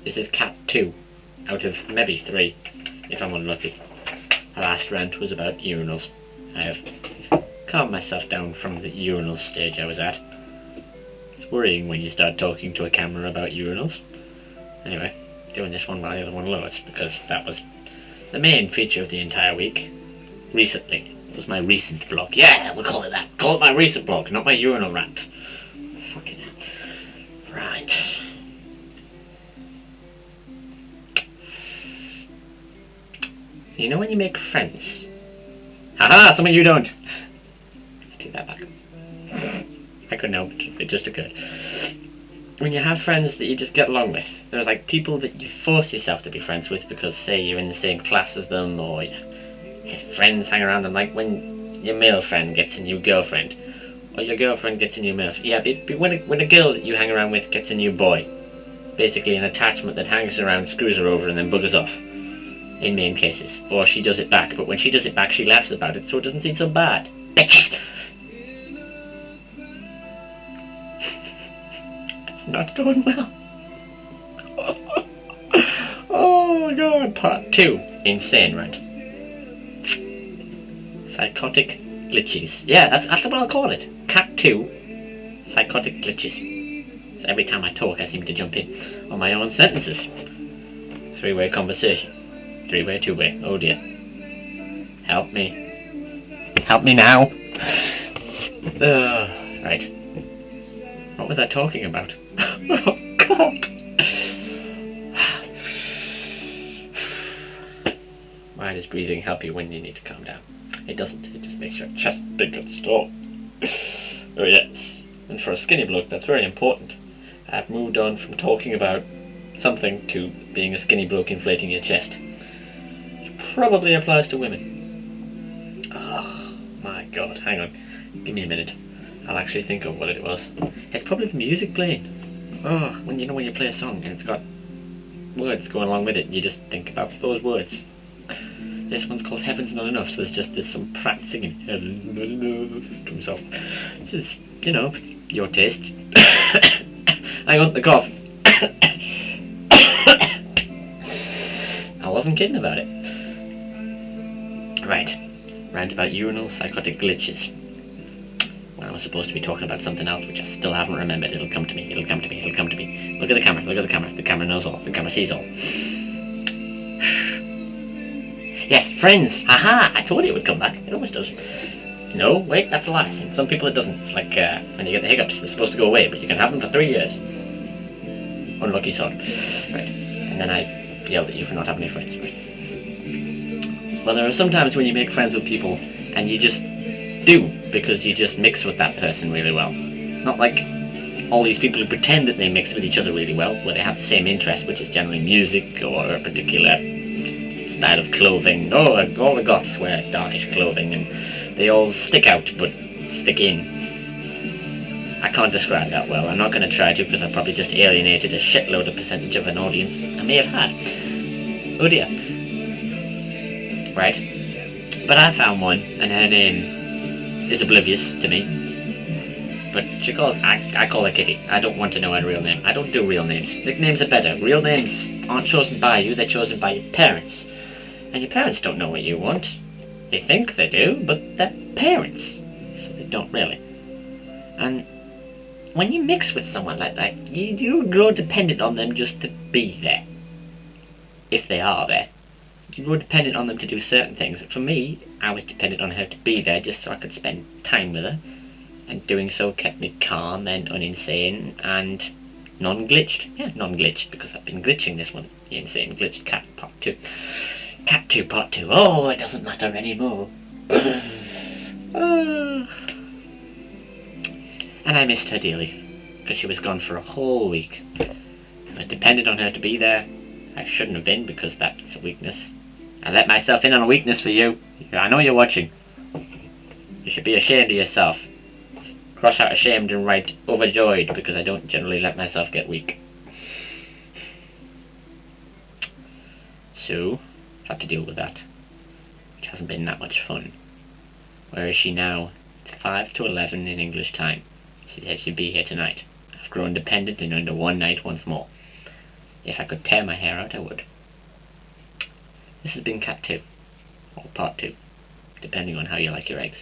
This is cat 2 out of maybe 3, if I'm unlucky. The last rant was about urinals. I have calmed myself down from the urinal stage I was at. It's worrying when you start talking to a camera about urinals. Anyway, doing this one while the other one loads, because that was the main feature of the entire week. Recently. It was my recent vlog. Yeah, we'll call it that. Call it my recent vlog, not my urinal rant. Fucking hell. Right. You know when you make friends? Haha, some of you don't. Take that back. I couldn't help it. It just occurred. When you have friends that you just get along with, there's like people that you force yourself to be friends with because, say, you're in the same class as them, or your friends hang around them. Like when your male friend gets a new girlfriend, or your girlfriend gets a new male. Yeah, when a girl that you hang around with gets a new boy, basically an attachment that hangs around, screws her over, and then buggers off. In main cases, or she does it back. But when she does it back, she laughs about it, so it doesn't seem so bad. Bitches. It's not going well. Oh my god. Part 2. Insane rant. Psychotic glitches. Yeah, that's what I'll call it. Cat 2. Psychotic glitches. So every time I talk, I seem to jump in on my own sentences. 3-way conversation. 3-way, 2-way. Oh dear. Help me. Help me now. Right. What was I talking about? Oh god. Why does breathing help you when you need to calm down? It doesn't. It just makes your chest big and strong. Oh yes. And for a skinny bloke, that's very important. I've moved on from talking about something to being a skinny bloke inflating your chest. Probably applies to women. Oh my god, hang on. Give me a minute. I'll actually think of what it was. It's probably the music playing. Oh, when you play a song and it's got words going along with it, you just think about those words. This one's called Heaven's Not Enough, so there's some prat singing Heaven's Not Enough to himself. This is, your taste. I want the cough. I wasn't kidding about it. Right, rant about urinal psychotic glitches. When I was supposed to be talking about something else, which I still haven't remembered. It'll come to me, it'll come to me, it'll come to me. Look at the camera, look at the camera. The camera knows all, the camera sees all. Yes, friends, haha, I told you it would come back. It always does. No, wait, that's a lie. In some people it doesn't. It's like when you get the hiccups, they're supposed to go away, but you can have them for 3 years. Unlucky sort. Right, and then I yelled at you for not having any friends. Right. Well, there are some times when you make friends with people and you just do because you just mix with that person really well. Not like all these people who pretend that they mix with each other really well, where they have the same interest, which is generally music or a particular style of clothing. Oh, all the goths wear darkish clothing and they all stick out but stick in. I can't describe that well. I'm not going to try to because I probably just alienated a shitload of percentage of an audience I may have had. Oh dear. Right, but I found one, and her name is oblivious to me. But I call her Kitty. I don't want to know her real name. I don't do real names. Nicknames are better. Real names aren't chosen by you, they're chosen by your parents. And your parents don't know what you want. They think they do, but they're parents, so they don't really. And when you mix with someone like that, you grow dependent on them just to be there. If they are there. You were dependent on them to do certain things. For me, I was dependent on her to be there just so I could spend time with her. And doing so kept me calm and uninsane and non-glitched. Yeah, non-glitched, because I've been glitching this one. The Insane Glitched Cat Part 2. Cat 2 Part 2. Oh, it doesn't matter anymore. And I missed her dearly, because she was gone for a whole week. I was dependent on her to be there. I shouldn't have been, because that's a weakness. I let myself in on a weakness for you. I know you're watching. You should be ashamed of yourself. Cross out ashamed and write overjoyed, because I don't generally let myself get weak. So, I've had to deal with that, which hasn't been that much fun. Where is she now? It's 5 to 11 in English time. She said she'd be here tonight. I've grown dependent and under one night once more. If I could tear my hair out, I would. This has been Cat 2, or Part 2, depending on how you like your eggs.